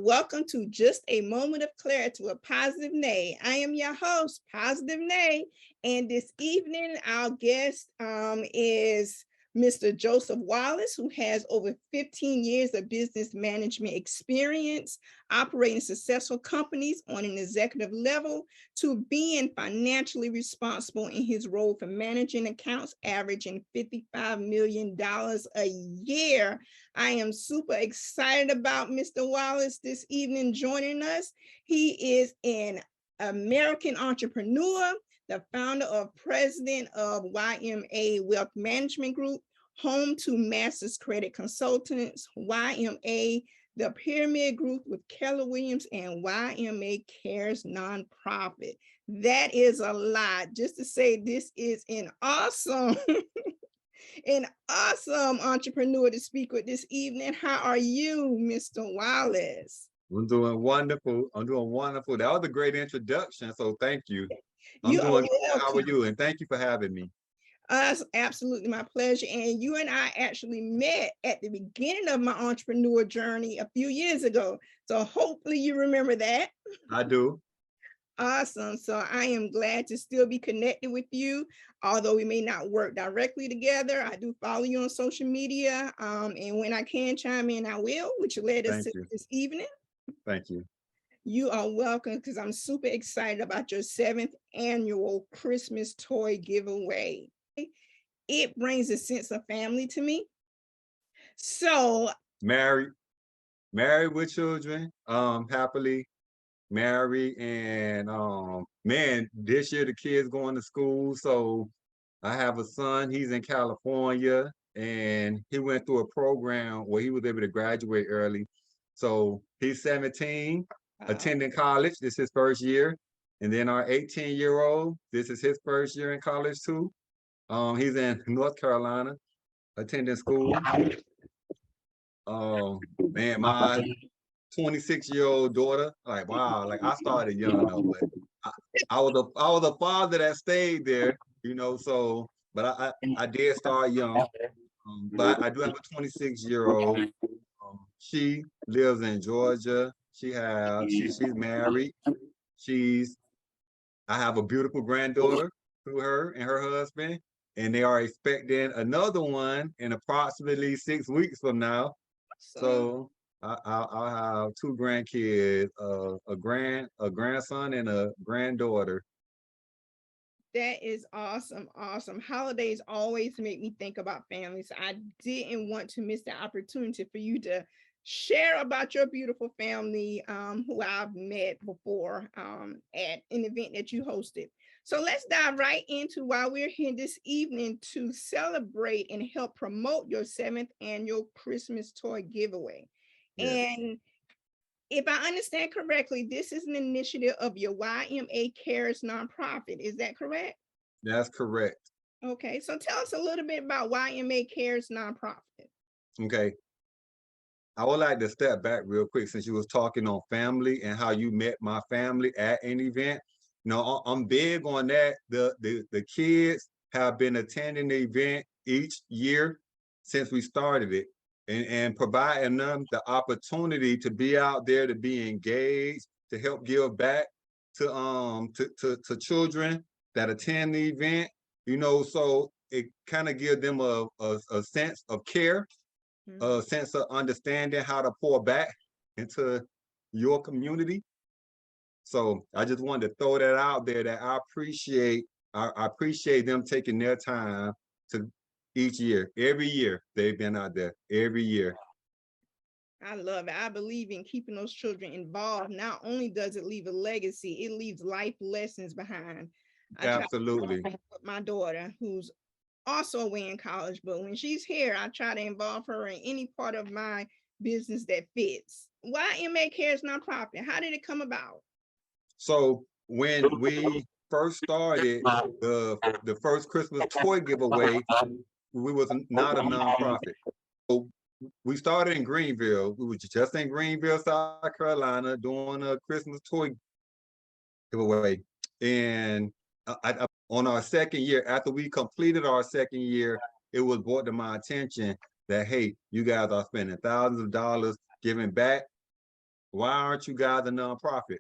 welcome to Just a Moment of Clarity with Positive Nay. I am your host, Positive Nay, and this evening our guest is Mr. Joseph Wallace, who has over 15 years of business management experience, operating successful companies on an executive level to being financially responsible in his role for managing accounts averaging $55 million a year. I am super excited about Mr. Wallace this evening joining us. He is an American entrepreneur, the founder of president of YMA Wealth Management Group, home to Masters Credit Consultants, YMA, the Pyramid Group with Keller Williams, and YMA Cares Nonprofit. That is a lot. Just to say this is an awesome entrepreneur to speak with this evening. How are you, Mr. Wallace? I'm doing wonderful. That was a great introduction, so thank you. I'm You doing good. How are you? And thank you for having me. Absolutely my pleasure. And you and I actually met at the beginning of my entrepreneur journey a few years ago. So hopefully you remember that. I do. Awesome. So I am glad to still be connected with you. Although we may not work directly together, I do follow you on social media. And when I can chime in, I will, which led us to this evening. Thank you. You are welcome, because I'm super excited about your 7th annual Christmas toy giveaway. It brings a sense of family to me. So married with children, happily married, and man, this year the kids going to school. So I have a son, he's in California, and he went through a program where he was able to graduate early. So he's 17, attending college. This is his first year. And then our 18-year-old, this is his first year in college too. He's in North Carolina, attending school. Man, my 26-year-old daughter, like, wow, like I started young though, but I was a father that stayed there, you know, so, but I did start young. But I do have a 26-year-old. She lives in Georgia. She's married. I have a beautiful granddaughter through her and her husband, and they are expecting another one in approximately 6 weeks from now. So I'll have 2 grandkids, a grandson and a granddaughter. That is awesome. Awesome. Holidays always make me think about families. I didn't want to miss the opportunity for you to share about your beautiful family, who I've met before at an event that you hosted. So let's dive right into why we're here this evening to celebrate and help promote your 7th annual Christmas toy giveaway. Yes. And if I understand correctly, this is an initiative of your YMA Cares nonprofit. Is that correct? That's correct. Okay, so tell us a little bit about YMA Cares nonprofit. Okay. I would like to step back real quick, since you was talking on family and how you met my family at an event. You know, I'm big on that. The kids have been attending the event each year since we started it, and providing them the opportunity to be out there, to be engaged, to help give back to children that attend the event. You know, so it kind of gives them a sense of care, a sense of understanding how to pour back into your community. So I just wanted to throw that out there, that I appreciate them taking their time to each year. Every year they've been out there, every year. I love it. I believe in keeping those children involved. Not only does it leave a legacy, it leaves life lessons behind. Absolutely. With my daughter, who's also away in college, but when she's here, I try to involve her in any part of my business that fits. YMA Cares nonprofit, how did it come about? So when we first started the first Christmas toy giveaway, we was not a nonprofit. So we started in Greenville. We were just in Greenville, South Carolina, doing a Christmas toy giveaway. And on our second year, after we completed our second year, it was brought to my attention that, hey, you guys are spending thousands of dollars giving back why aren't you guys a nonprofit?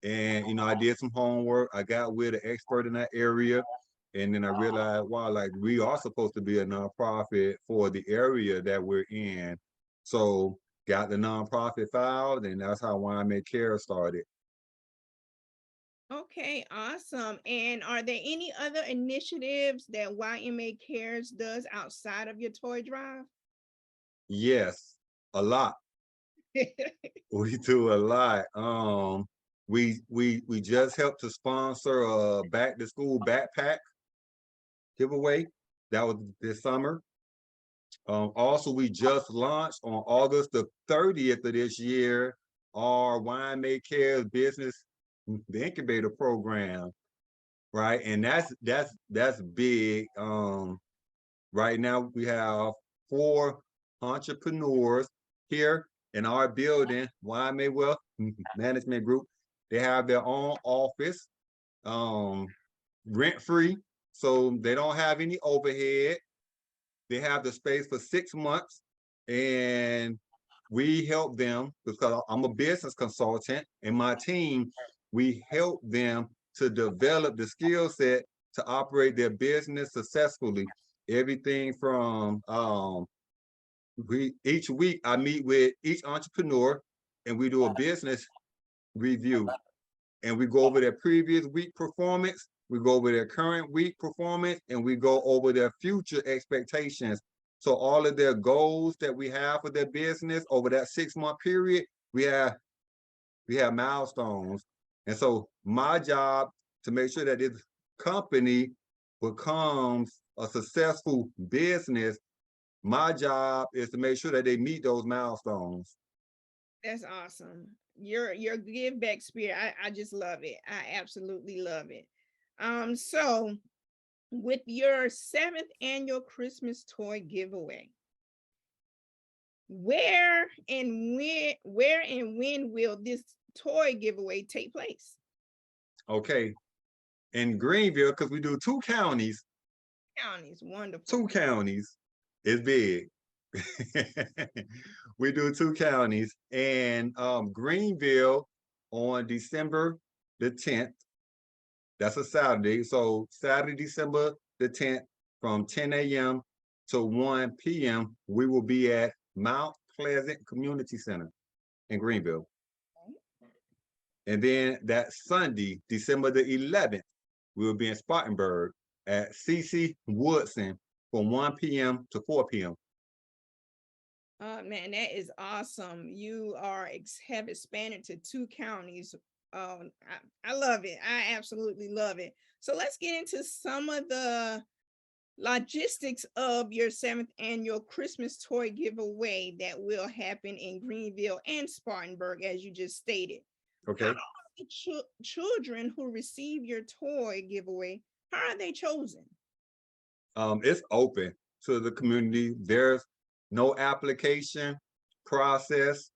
And, you know, I did some homework. I got with an expert in that area. And then I realized, wow, like we are supposed to be a nonprofit for the area that we're in. So got the nonprofit filed, and that's how Wine Make Care started. Okay, awesome. And are there any other initiatives that YMA Cares does outside of your toy drive? Yes, a lot. We do a lot. We just helped to sponsor a back to school backpack giveaway. That was this summer. Also, we just launched on August the 30th of this year our Wine Make Cares business, the incubator program, right? And that's big. Right now we have 4 entrepreneurs here in our building, Wine Make Wealth Management Group. They have their own office, rent free, so they don't have any overhead. They have the space for 6 months, and we help them because I'm a business consultant, and my team, we help them to develop the skill set to operate their business successfully. Everything from each week I meet with each entrepreneur and we do a business review, and we go over their previous week performance, we go over their current week performance, and we go over their future expectations. So all of their goals that we have for their business over that 6-month period, we have milestones. And so my job to make sure that this company becomes a successful business, my job is to make sure that they meet those milestones. That's awesome. Your give back spirit. I just love it. I absolutely love it. So with your 7th annual Christmas toy giveaway, where and when will this toy giveaway take place? Okay, in Greenville, because we do 2 counties, Counties, wonderful. 2 counties is big. We do 2 counties, and Greenville on December the 10th. That's a Saturday. So Saturday, December the 10th, from 10 a.m. to 1 p.m., we will be at Mount Pleasant Community Center in Greenville. And then that Sunday, December the 11th, we will be in Spartanburg at CC Woodson from 1 p.m. to 4 p.m. Man, that is awesome. You have expanded to 2 counties. I love it. I absolutely love it. So let's get into some of the logistics of your 7th annual Christmas toy giveaway that will happen in Greenville and Spartanburg, as you just stated. How Okay. are the children who receive your toy giveaway, how are they chosen? It's open to the community. There's no application process.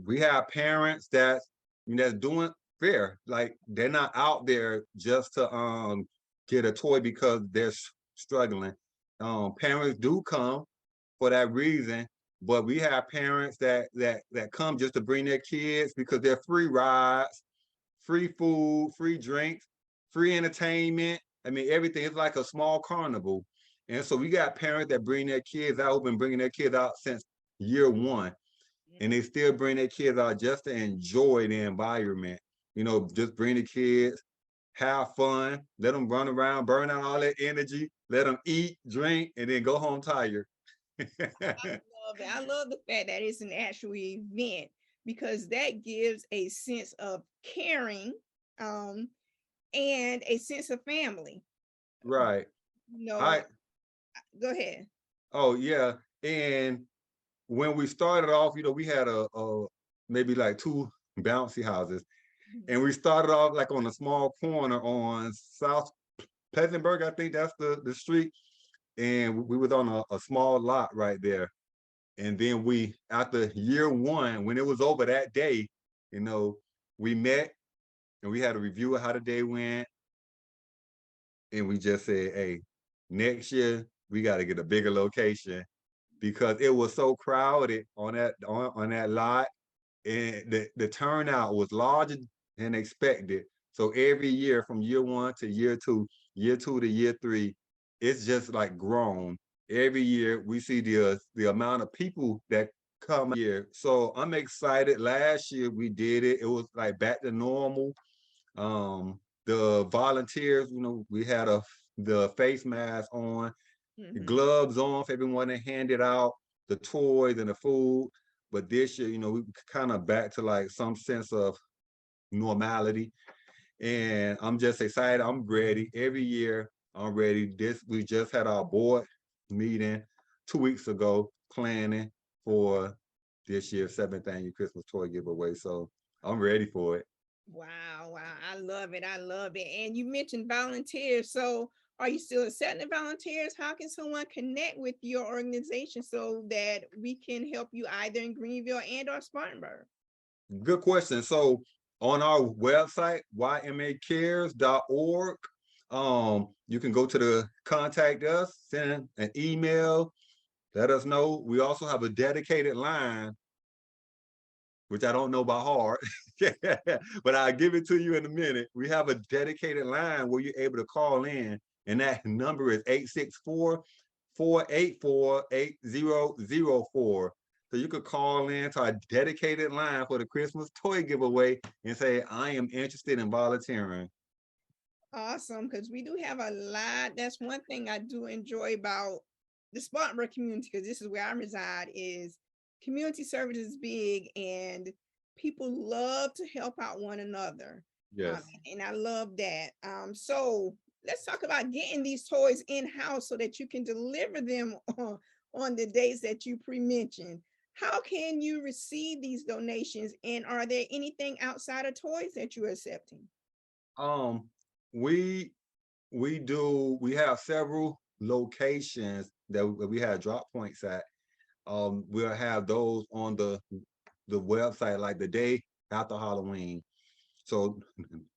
We have parents that's doing fair. Like they're not out there just to get a toy because they're struggling. Parents do come for that reason, but we have parents that come just to bring their kids because they're free rides, free food, free drinks, free entertainment. I mean, everything is like a small carnival. And so we got parents that bring their kids out, been bringing their kids out since year one, and they still bring their kids out just to enjoy the environment. You know, just bring the kids, have fun, let them run around, burn out all that energy, let them eat, drink, and then go home tired. Love it. I love the fact that it's an actual event because that gives a sense of caring, um, and a sense of family. Right. You know, I go ahead. Oh yeah. And when we started off, we had a maybe like 2 bouncy houses. And we started off like on a small corner on South Pleasantburg, I think that's the street. And we was on a small lot right there. And then after year one, when it was over that day, you know, we met and we had a review of how the day went. And we just said, hey, next year we got to get a bigger location because it was so crowded on that lot. and the turnout was larger than expected. So every year from year one to year two to year three, it's just like grown. Every year we see the amount of people that come here. So I'm excited. Last year we did it. It was like back to normal. The volunteers, we had the face mask on, the Mhm. gloves on for everyone to hand it out, the toys and the food. But this year, we kind of back to like some sense of normality. And I'm just excited. I'm ready. Every year, I'm ready. We just had our board meeting 2 weeks ago, planning for this year's seventh annual Christmas toy giveaway. So I'm ready for it. Wow, wow. I love it. I love it. And you mentioned volunteers. So are you still accepting volunteers? How can someone connect with your organization so that we can help you either in Greenville and or Spartanburg? Good question. So on our website, ymacares.org, you can go to the contact us, send an email, let us know. We also have a dedicated line, which I don't know by heart, but I'll give it to you in a minute. We have a dedicated line where you're able to call in, and that number is 864-484-8004. So you could call in to our dedicated line for the Christmas toy giveaway and say, I am interested in volunteering. Awesome, because we do have a lot. That's one thing I do enjoy about the Spartanburg community, because this is where I reside, is community service is big and people love to help out one another. Um, Yes. and I love that. So let's talk about getting these toys in-house so that you can deliver them on the days that you pre-mentioned. How can you receive these donations? And are there anything outside of toys that you're accepting? Um, we we have several locations that we have drop points at. We'll have those on the website like the day after Halloween. So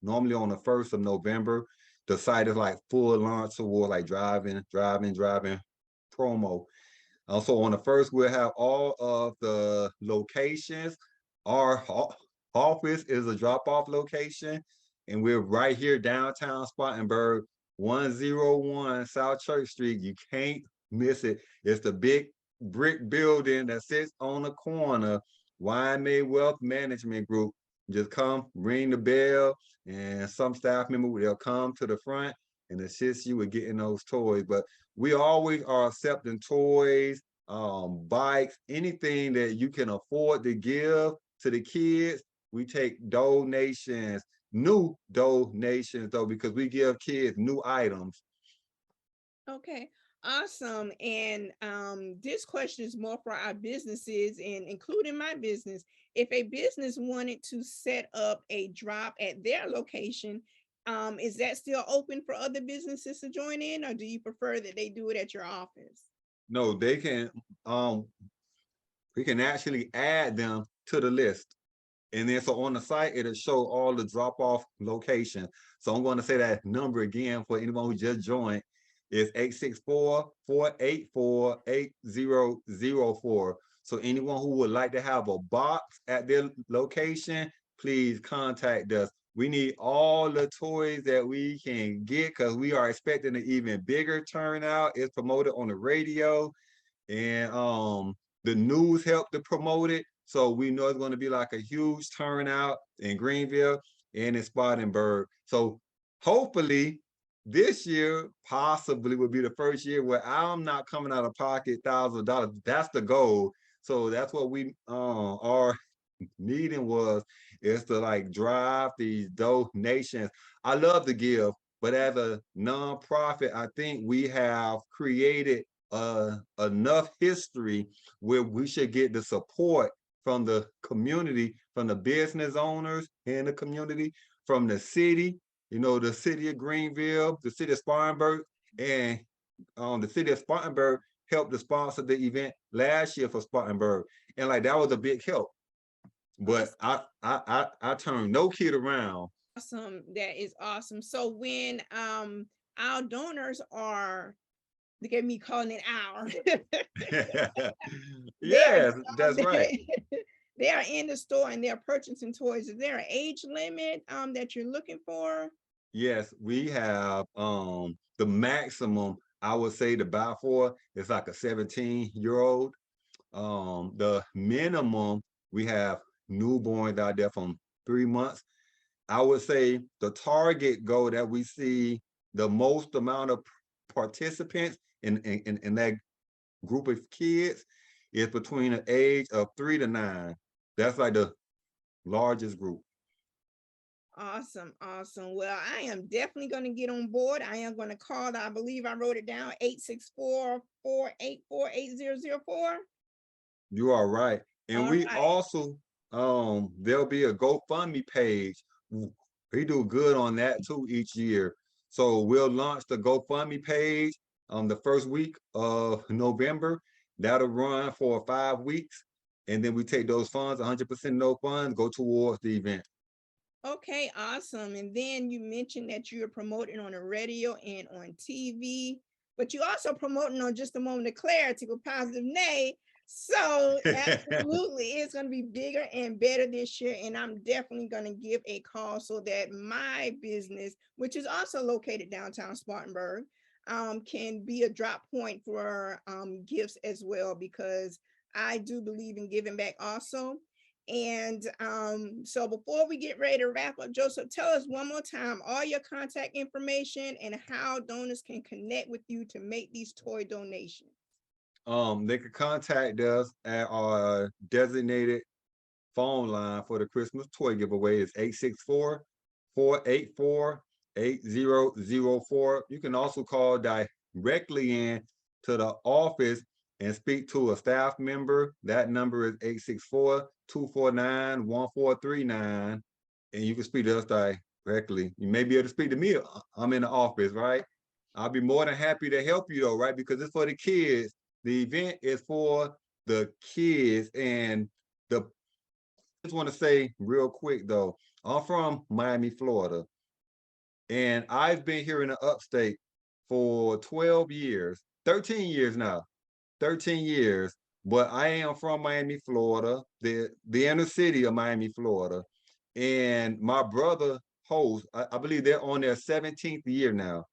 normally on the 1st of November, the site is like full launch toward like driving promo. Also on the 1st, we'll have all of the locations. Our office is a drop-off location, and we're right here downtown Spartanburg, 101 South Church Street. You can't miss it. It's the big brick building that sits on the corner, YMA Wealth Management Group. Just come, ring the bell, and some staff member will come to the front and assist you with getting those toys. But we always are accepting toys, bikes, anything that you can afford to give to the kids. We take donations, new donations though, because we give kids new items. Okay, awesome. And this question is more for our businesses and including my business. If a business wanted to set up a drop at their location, is that still open for other businesses to join in, or do you prefer that they do it at your office? No, they can, we can actually add them to the list. And then so on the site, it'll show all the drop-off locations. So I'm going to say that number again for anyone who just joined. It's 864-484-8004. So anyone who would like to have a box at their location, please contact us. We need all the toys that we can get because we are expecting an even bigger turnout. It's promoted on the radio, and the news helped to promote it. So we know it's going to be like a huge turnout in Greenville and in Spartanburg. So hopefully this year possibly will be the first year where I'm not coming out of pocket thousands of dollars. That's the goal. So that's what we our meeting was, is to like drive these donations. I love to give, but as a nonprofit, I think we have created enough history where we should get the support from the community, from the business owners in the community, from the city, the city of Greenville, the city of Spartanburg, and the city of Spartanburg helped to sponsor the event last year for Spartanburg. And like that was a big help. But I turned no kid around. Awesome. That is awesome. So when our donors are, look at me calling it our. they are Yes, that's right. they are in the store and they're purchasing toys, is there an age limit that you're looking for? Yes, we have the maximum I would say to buy for is like a 17-year-old. The minimum we have newborns out there from 3 months. I would say the target goal that we see the most amount of participants in that group of kids is between the age of 3 to 9. That's like the largest group. Awesome, awesome. Well, I am definitely going to get on board. I am going to call, I believe I wrote it down, 864-484-8004. You are right. And All we right. also there'll be a GoFundMe page. We do good on that too each year. So we'll launch the GoFundMe page the first week of November. That'll run for 5 weeks. And then we take those funds, 100% of those funds go towards the event. Okay, awesome. And then you mentioned that you're promoting on the radio and on TV, but you also promoting on Just a Moment of Clarity with Positive Nay. So absolutely, it's going to be bigger and better this year. And I'm definitely going to give a call so that my business, which is also located downtown Spartanburg, can be a drop point for gifts as well, because I do believe in giving back also. And so before we get ready to wrap up, Joseph, tell us one more time all your contact information and how donors can connect with you to make these toy donations. They could contact us at our designated phone line for the Christmas toy giveaway is 864-484-8004. You can also call directly in to the office and speak to a staff member. That number is 864-249-1439. And you can speak to us directly. You may be able to speak to me. I'm in the office, right? I'll be more than happy to help you though, right? Because it's for the kids. The event is for the kids. And the just want to say real quick though, I'm from Miami, Florida, and I've been here in the upstate for 12 years, 13 years now, 13 years. But I am from Miami, Florida, the inner city of Miami, Florida. And my brother hosts, I believe they're on their 17th year now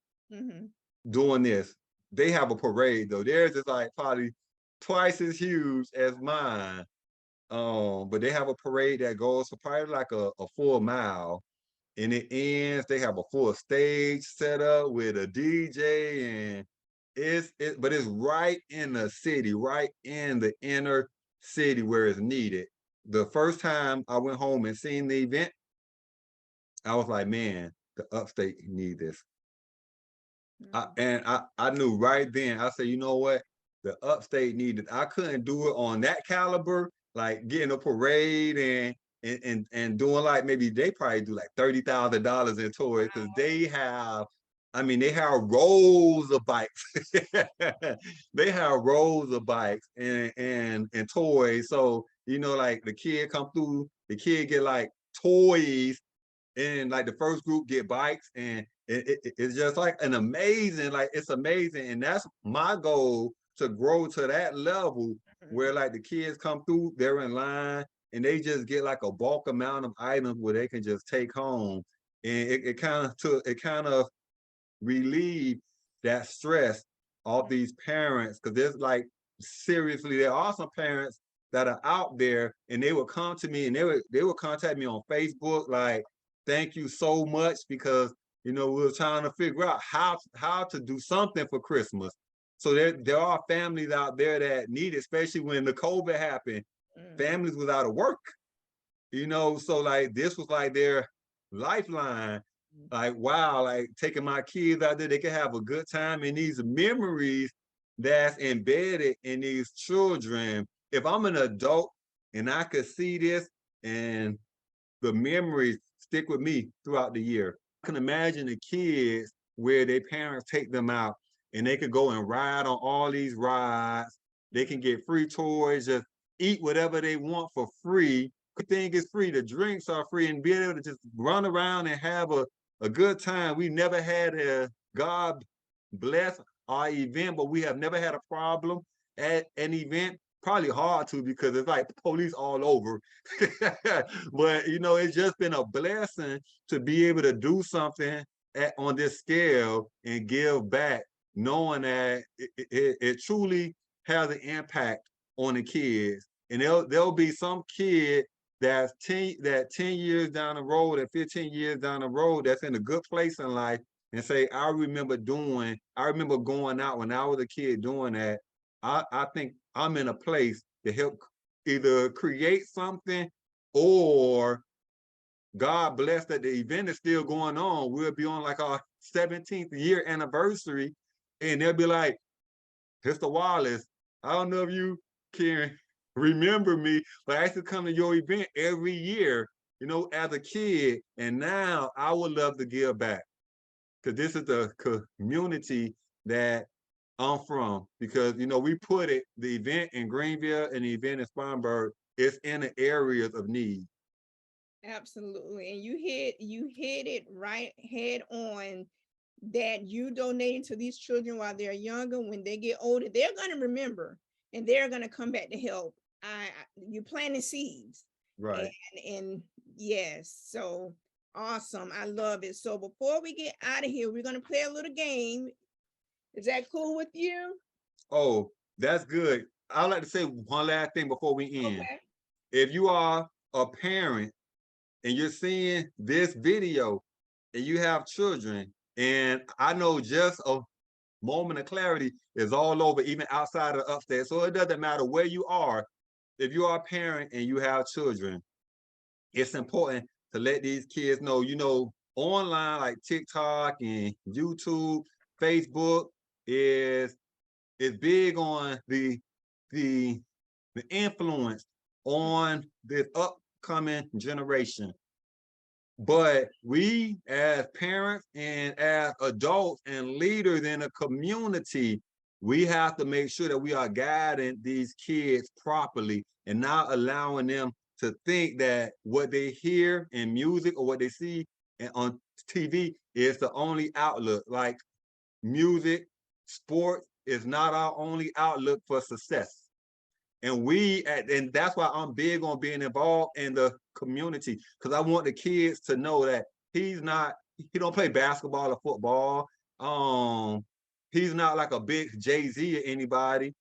doing this. They have a parade though. Theirs is like probably twice as huge as mine. But they have a parade that goes for probably like a full mile, and it ends. They have a full stage set up with a DJ, and but it's right in the city, right in the inner city where it's needed. The first time I went home and seen the event, I was like, man, the upstate need this. I knew right then. I said, you know what? The upstate needed. I couldn't do it on that caliber, like getting a parade and doing like maybe they probably do like $30,000 in toys because they have. I mean, they have rows of bikes. They have rows of bikes and toys. So you know, like the kid come through, the kid get like toys, and like the first group get bikes, and it's just like an amazing, like it's amazing. And that's my goal, to grow to that level where like the kids come through, they're in line and they just get like a bulk amount of items where they can just take home. And it kind of relieve that stress off these parents, because there's like, seriously, there are some parents that are out there and they would come to me and they would contact me on Facebook like, thank you so much, because you know we were trying to figure out how to do something for Christmas. So there are families out there that need it, especially when the COVID happened. Families was out of work, you know, so like this was like their lifeline. Like, wow, like taking my kids out there, they can have a good time, and these memories that's embedded in these children. If I'm an adult and I could see this and the memories stick with me throughout the year. I can imagine the kids where their parents take them out and they could go and ride on all these rides. They can get free toys, just eat whatever they want for free. Everything is free. The drinks are free, and be able to just run around and have a good time. We never had God bless our event, but we have never had a problem at an event. probably hard to because it's like police all over. But you know, it's just been a blessing to be able to do something on this scale and give back, knowing that it truly has an impact on the kids. And there'll be some kid that's 10 years down the road and 15 years down the road that's in a good place in life and say, I remember going out when I was a kid doing that. I think I'm in a place to help either create something, or God bless that the event is still going on. We'll be on like our 17th year anniversary, and they'll be like, Mr. Wallace, I don't know if you can remember me, but I used to come to your event every year, you know, as a kid. And now I would love to give back, because this is the community that I'm from. Because, you know, we put it, the event in Greenville and the event in Spartanburg, it's in the areas of need. Absolutely. And you hit it right head on, that you donating to these children while they're younger. When they get older, they're going to remember and they're going to come back to help. You planting seeds. Right. And yes, so awesome. I love it. So before we get out of here, we're going to play a little game. Is that cool with you? Oh, that's good. I'd like to say one last thing before we end. Okay. If you are a parent and you're seeing this video and you have children, and I know just a moment of clarity is all over, even outside of upstairs. So it doesn't matter where you are. If you are a parent and you have children, it's important to let these kids know, you know, online like TikTok and YouTube, Facebook is big on the the influence on this upcoming generation. But we as parents and as adults and leaders in a community, we have to make sure that we are guiding these kids properly and not allowing them to think that what they hear in music or what they see on TV is the only outlook. Like music, sports is not our only outlook for success. And that's why I'm big on being involved in the community, because I want the kids to know that he don't play basketball or football. He's not like a big Jay-Z or anybody.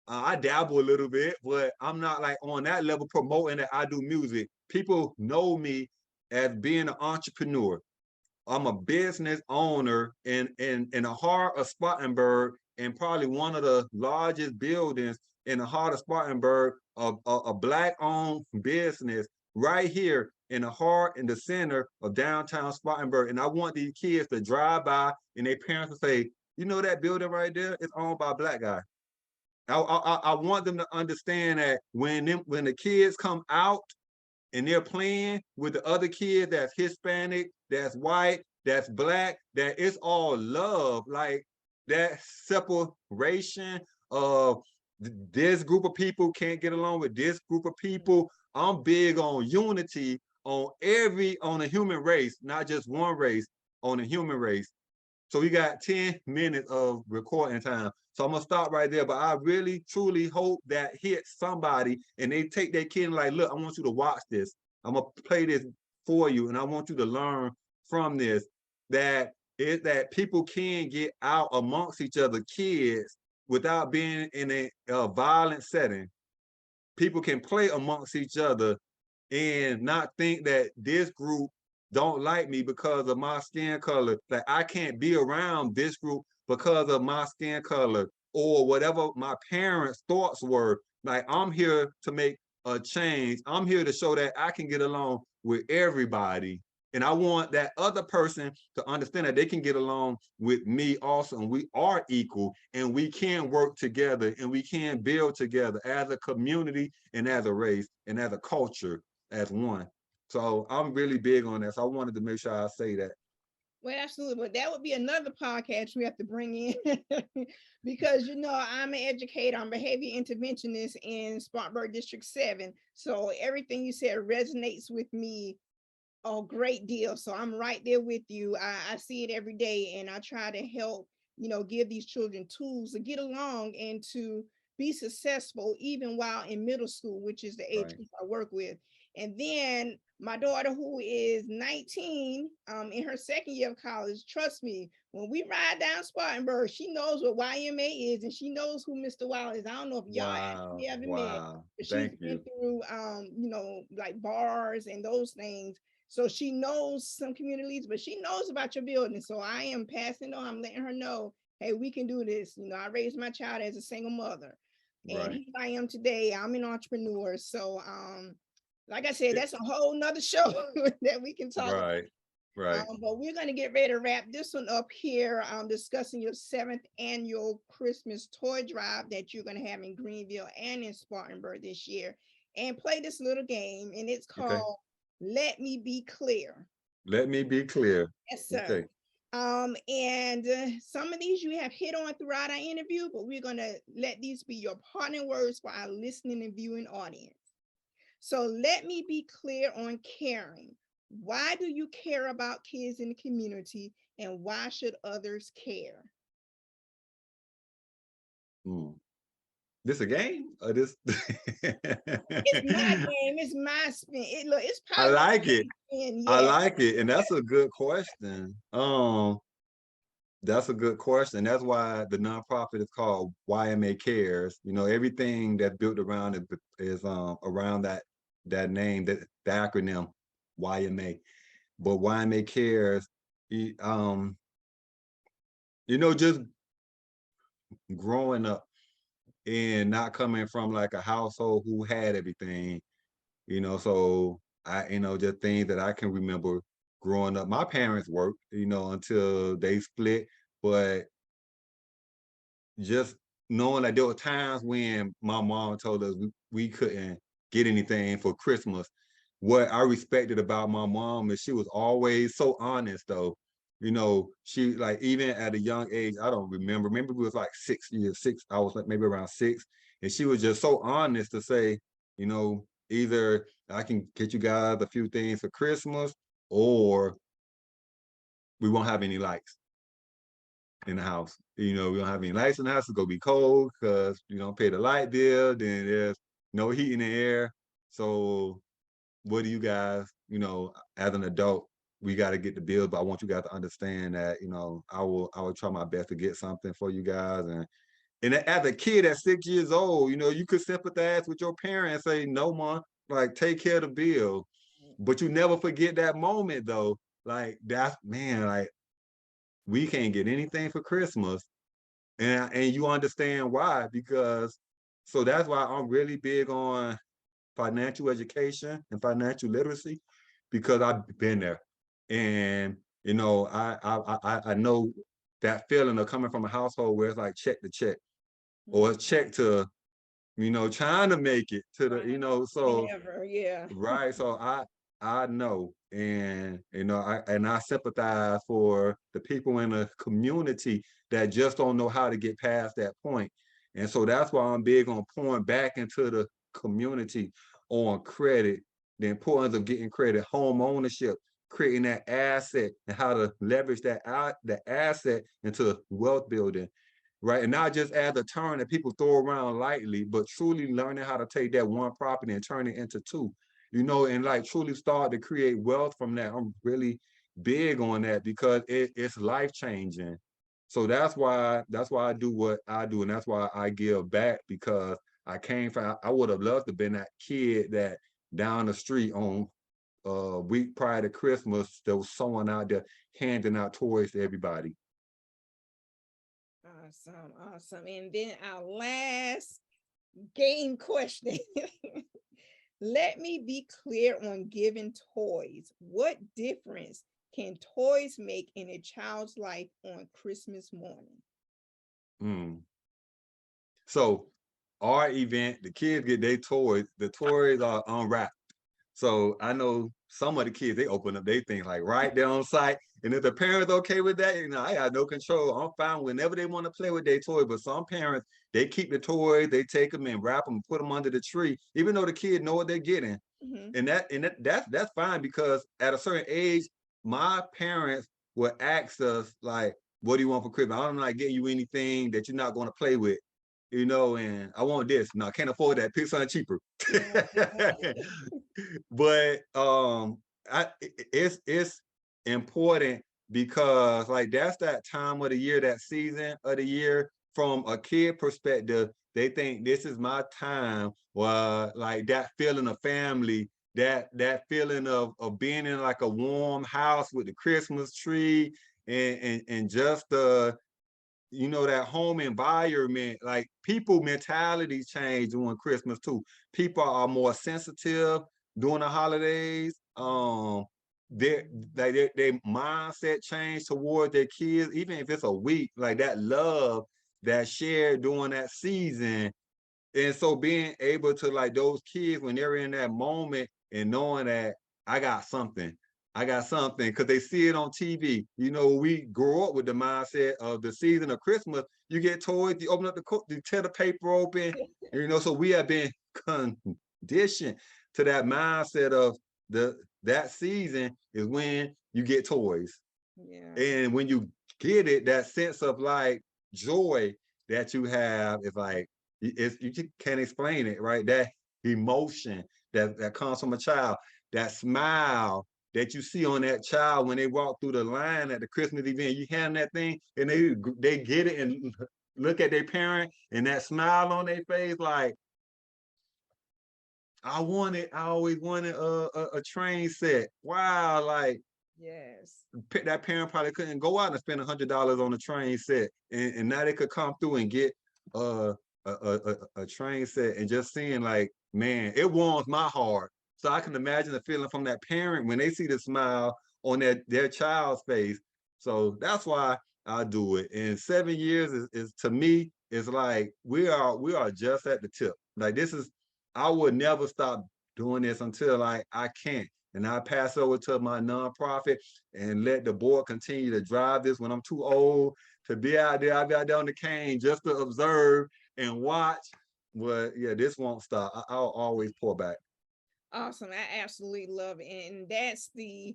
I dabble a little bit, but I'm not like on that level promoting that I do music. People know me as being an entrepreneur. I'm a business owner in the heart of Spartanburg, and probably one of the largest buildings in the heart of Spartanburg, a black-owned business right here in the heart, in the center of downtown Spartanburg. And I want these kids to drive by and their parents to say, you know, that building right there is owned by a black guy. I want them to understand that when the kids come out and they're playing with the other kids that's Hispanic, that's white, that's black, that it's all love. Like that separation of this group of people can't get along with this group of people. I'm big on unity on the human race, not just one race, on the human race. So we got 10 minutes of recording time. So I'm gonna stop right there. But I really truly hope that hits somebody and they take their kid and like, look, I want you to watch this. I'm gonna play this for you, and I want you to learn from this. That people can get out amongst each other, kids, without being in a violent setting. People can play amongst each other and not think that this group don't like me because of my skin color. Like I can't be around this group because of my skin color or whatever my parents' thoughts were. Like I'm here to make a change. I'm here to show that I can get along with everybody. And I want that other person to understand that they can get along with me also. And we are equal and we can work together and we can build together as a community and as a race and as a culture as one. So I'm really big on that. So I wanted to make sure I say that. Well, absolutely. But that would be another podcast we have to bring in because, I'm an educator, I'm behavior interventionist in Spartanburg District 7. So everything you said resonates with me a great deal. So I'm right there with you. I see it every day and I try to help, give these children tools to get along and to be successful even while in middle school, which is the age Right. group I work with. And then my daughter, who is 19, in her second year of college, trust me, when we ride down Spartanburg, she knows what YMA is and she knows who Mr. Wallace is. I don't know if y'all Wow. actually ever met, Wow. but she's Thank been you. through, like bars and those things. So she knows some communities, but she knows about your building. So I am passing on, I'm letting her know, hey, we can do this. I raised my child as a single mother. And Right. here I am today. I'm an entrepreneur. So like I said, Yeah. that's a whole nother show that we can talk about. Right. Right. But we're going to get ready to wrap this one up here, discussing your 7th annual Christmas toy drive that you're going to have in Greenville and in Spartanburg this year, and play this little game. And it's Okay. called Let Me Be Clear. Let me be clear. Yes, sir. Okay. And some of these you have hit on throughout our interview, but we're going to let these be your partner words for our listening and viewing audience. So let me be clear on caring. Why do you care about kids in the community, and why should others care? Hmm. This a game or this? It's my game. It's my spin. Look, it's I positive like it. spin. I Yes. like it, and that's a good question. That's a good question. That's why the nonprofit is called YMA Cares. Everything that's built around it is around that name, that the acronym YMA. But YMA Cares, um, just growing up and not coming from like a household who had everything, so just things that I can remember growing up. My parents worked, until they split, but just knowing that there were times when my mom told us we couldn't get anything for Christmas. What I respected about my mom is she was always so honest though. She like even at a young age, I don't remember. Maybe it was like 6 years, I was like maybe around 6. And she was just so honest to say, either I can get you guys a few things for Christmas or we won't have any lights in the house. We don't have any lights in the house. It's gonna be cold because you don't pay the light bill. Then there's no heat in the air. So what do you guys, as an adult, we got to get the bill. But I want you guys to understand that, I will try my best to get something for you guys. And as a kid at 6 years old, you could sympathize with your parents, say, no, mom, like take care of the bill. But you never forget that moment though. Like that's man, like we can't get anything for Christmas. And you understand why, because so that's why I'm really big on financial education and financial literacy, because I've been there. And I know that feeling of coming from a household where it's like check to check or Mhm. check to, trying to make it to the, Right. so Whenever, yeah. right. So I know, and I sympathize for the people in the community that just don't know how to get past that point. And so that's why I'm big on pouring back into the community on credit, the importance of getting credit, home ownership, creating that asset, and how to leverage the asset into wealth building, right? And not just as a term that people throw around lightly, but truly learning how to take that one property and turn it into two, and like truly start to create wealth from that. I'm really big on that because it's life changing. So that's why I do what I do, and that's why I give back, because I came from. I would have loved to have been that kid that down the street on week prior to Christmas, there was someone out there handing out toys to everybody. Awesome, awesome. And then our last game question. Let me be clear on giving toys. What difference can toys make in a child's life on Christmas morning? Mm. So our event, the kids get their toys. The toys are unwrapped. So I know some of the kids, they open up they things like right there on site. And if the parents okay with that, I got no control. I'm fine whenever they want to play with their toy. But some parents, they keep the toys, they take them and wrap them, put them under the tree, even though the kid know what they're getting. Mhm. And that's fine, because at a certain age, my parents would ask us like, what do you want for Christmas? I'm not getting you anything that you're not going to play with. and I want this. No, I can't afford that. Pick something cheaper. Yeah. But it's important because like that's that time of the year, that season of the year. From a kid perspective, they think this is my time. Like that feeling of family, that feeling of being in like a warm house with the Christmas tree and just that home environment. Like people mentalities change during Christmas too. People are more sensitive during the holidays. Their their mindset change toward their kids, even if it's a week, like that love that shared during that season. And so being able to, like, those kids when they're in that moment and knowing that I got something, because they see it on TV. We grow up with the mindset of the season of Christmas. You get toys, you open up you tear the paper open, so we have been conditioned to that mindset of that season is when you get toys. Yeah. And when you get it, that sense of like joy that you have is like you can't explain it, right? That emotion that comes from a child, that smile that you see on that child when they walk through the line at the Christmas event. You hand that thing and they get it and look at their parent and that smile on their face, like I always wanted a train set. Wow, like Yes. that parent probably couldn't go out and spend $100 on a train set, and now they could come through and get a train set, and just seeing like, man, it warms my heart. So I can imagine the feeling from that parent when they see the smile on their child's face. So that's why I do it. And 7 years is to me is like we are just at the tip. Like this is I would never stop doing this until I can't. And I pass over to my nonprofit and let the board continue to drive this when I'm too old to be out there. I'll be out there on the cane just to observe and watch. But yeah, this won't stop. I'll always pour back. Awesome. I absolutely love it. And that's the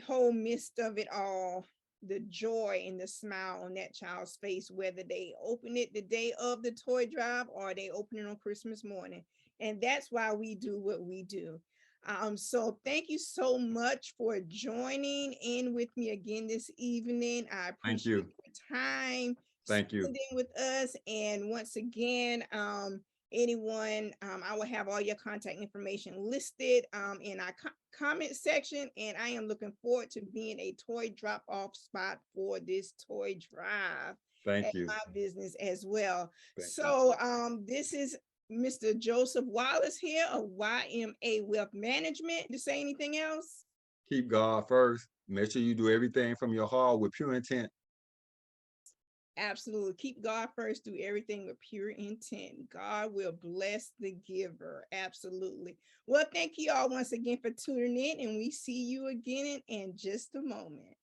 whole midst of it all, the joy and the smile on that child's face, whether they open it the day of the toy drive or they open it on Christmas morning. And that's why we do what we do. So thank you so much for joining in with me again this evening. I Thank appreciate you. your time Thank you. spending with us. And once again, anyone, I will have all your contact information listed in our comment section, and I am looking forward to being a toy drop off spot for this toy drive Thank at you. my business as well. Thank you. So this is Mr. Joseph Wallace here of YMA Wealth Management. To say anything else? Keep God first. Make sure you do everything from your heart with pure intent. Absolutely. Keep God first. Do everything with pure intent. God will bless the giver. Absolutely. Well, thank you all once again for tuning in, and we see you again in just a moment.